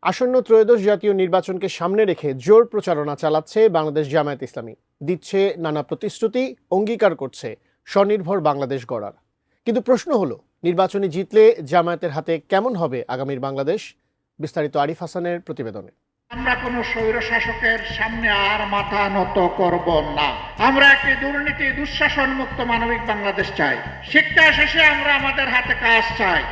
আসন্ন ত্রয়োদশ জাতীয় নির্বাচনকে সামনে রেখে জোর প্রচারণা চালাচ্ছে বাংলাদেশ জামায়াত ইসলামী। দিচ্ছে নানা প্রতিশ্রুতি, অঙ্গীকার করছে স্বনির্ভর বাংলাদেশ গড়ার। কিন্তু প্রশ্ন হলো, নির্বাচনে জিতলে জামায়াতের হাতে কেমন হবে আগামীর বাংলাদেশ? বিস্তারিত আরিফ হাসানের প্রতিবেদনে। আমরা কোন স্বৈর শাসকের সামনে আর মাথা নত করব না। আমরা একটি দুর্নীতি দুঃশাসন মুক্ত মানবিক বাংলাদেশ চাই। শিক্ষা শেষে আমরা আমাদের হাতে কাজ চাই।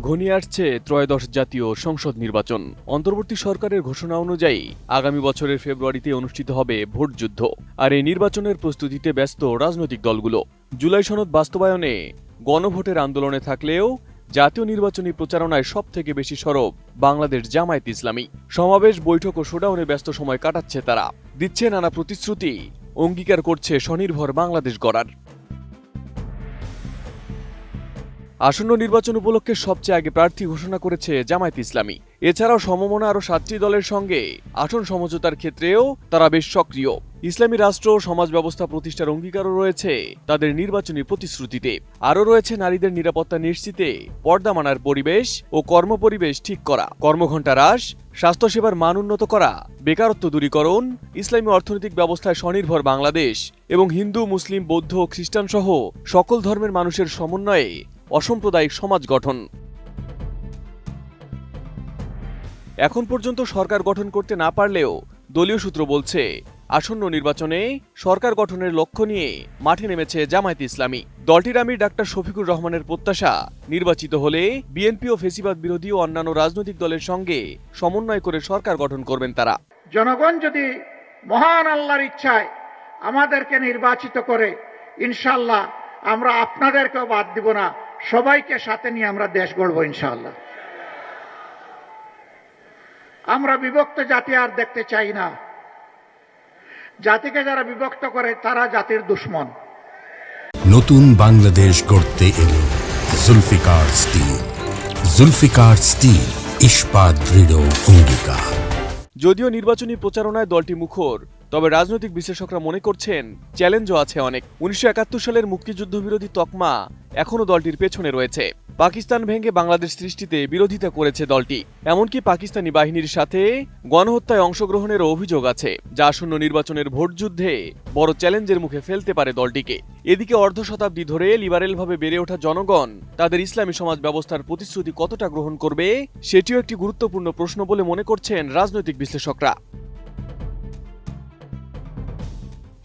ঘনিয়ে আসছে ত্রয়োদশ জাতীয় সংসদ নির্বাচন। অন্তর্বর্তী সরকারের ঘোষণা অনুযায়ী আগামী বছরের ফেব্রুয়ারিতে অনুষ্ঠিত হবে ভোট যুদ্ধ। আর এই নির্বাচনের প্রস্তুতিতে ব্যস্ত রাজনৈতিক দলগুলো। জুলাই সনদ বাস্তবায়নে গণভোটের আন্দোলনে থাকলেও জাতীয় নির্বাচনী প্রচারণায় সবথেকে বেশি সরব বাংলাদেশ জামায়াত ইসলামী। সমাবেশ, বৈঠক ও শোডাউনে ব্যস্ত সময় কাটাচ্ছে তারা। দিচ্ছে নানা প্রতিশ্রুতি, অঙ্গীকার করছে স্বনির্ভর বাংলাদেশ গড়ার। আসন্ন নির্বাচন উপলক্ষে সবচেয়ে আগে প্রার্থী ঘোষণা করেছে জামায়াত ইসলামী। এছাড়াও সমমনা আরও 7টি দলের সঙ্গে আসন সমঝোতার ক্ষেত্রেও তারা বেশ সক্রিয়। ইসলামী রাষ্ট্র ও সমাজ ব্যবস্থা প্রতিষ্ঠার অঙ্গীকারও রয়েছে তাদের নির্বাচনী প্রতিশ্রুতিতে। আরও রয়েছে নারীদের নিরাপত্তা নিশ্চিতে পর্দা মানার পরিবেশ ও কর্মপরিবেশ ঠিক করা, কর্মঘণ্টা হ্রাস, স্বাস্থ্যসেবার মান উন্নত করা, বেকারত্ব দূরীকরণ, ইসলামী অর্থনৈতিক ব্যবস্থায় স্বনির্ভর বাংলাদেশ এবং হিন্দু, মুসলিম, বৌদ্ধ ও খ্রিস্টান সহ সকল ধর্মের মানুষের সমন্বয়ে অসাম্প্রদায়িক সমাজ গঠন। এখন পর্যন্ত সরকার গঠন করতে না পারলেও দলীয় সূত্র বলছে, আসন্ন নির্বাচনে সরকার গঠনের লক্ষ্য নিয়ে মাঠে নেমেছে জামায়াত ইসলামী। দলটির আমির ডাক্তার শফিকুর রহমানের প্রত্যাশা, নির্বাচিত হলে বিএনপি ও ফেসিবাদ বিরোধী ও অন্যান্য রাজনৈতিক দলের সঙ্গে সমন্বয় করে সরকার গঠন করবেন তারা। জনগণ যদি মহান আল্লাহর ইচ্ছায় আমাদেরকে নির্বাচিত করে, ইনশাআল্লাহ আমরা আপনাদেরকেও বাদ দিব না, সবাইকে সাথে নিয়ে আমরা দেশ গড়ব ইনশাআল্লাহ। আমরা বিভক্ত জাতি আর দেখতে চাই না। জাতিকে যারা বিভক্ত করে তারা জাতির দুশ্মন। নতুন বাংলাদেশ গড়তে এলো জুলফিকার স্টিল। জুলফিকার স্টিল, ইস্পাত দৃঢ় অঙ্গীকার। যদিও নির্বাচনী প্রচারণায় দলটি মুখর, তবে রাজনৈতিক বিশ্লেষকরা মনে করছেন চ্যালেঞ্জও আছে অনেক। 1971 সালের মুক্তিযুদ্ধ বিরোধী তকমা এখনও দলটির পেছনে রয়েছে। পাকিস্তান ভেঙে বাংলাদেশ সৃষ্টিতে বিরোধিতা করেছে দলটি। এমনকি পাকিস্তানি বাহিনীর সাথে গণহত্যায় অংশগ্রহণের অভিযোগ আছে, যা আসন্ন নির্বাচনের ভোট যুদ্ধে বড় চ্যালেঞ্জের মুখে ফেলতে পারে দলটিকে। এদিকে অর্ধ শতাব্দী ধরে লিবারেলভাবে বেড়ে ওঠা জনগণ তাদের ইসলামী সমাজ ব্যবস্থার প্রতিশ্রুতি কতটা গ্রহণ করবে, সেটিও একটি গুরুত্বপূর্ণ প্রশ্ন বলে মনে করছেন রাজনৈতিক বিশ্লেষকরা।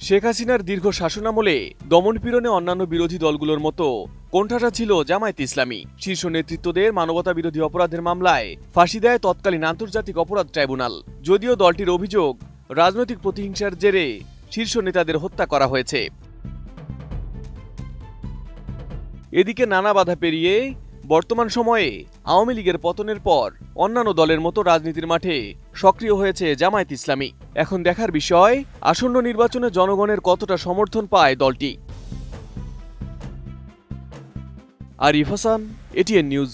শেখ হাসিনার দীর্ঘ শাসনামলে দমনপীড়নে অন্যান্য বিরোধী দলগুলোর মতো কোণঠাসা ছিল জামায়াত ইসলামী। শীর্ষ নেতৃত্বদের মানবতা বিরোধী অপরাধের মামলায় ফাঁসি দেয় তৎকালীন আন্তর্জাতিক অপরাধ ট্রাইব্যুনাল। যদিও দলটির অভিযোগ, রাজনৈতিক প্রতিহিংসার জেরে শীর্ষ নেতাদের হত্যা করা হয়েছে। এদিকে নানা বাধা পেরিয়ে বর্তমান সময়ে আওয়ামী লীগের পতনের পর অন্যান্য দলের মতো রাজনীতির মাঠে সক্রিয় হয়েছে জামায়াত ইসলামী। এখন দেখার বিষয়, আসন্ন নির্বাচনে জনগণের কতটা সমর্থন পায় দলটি। Arif Hasan, ATN news.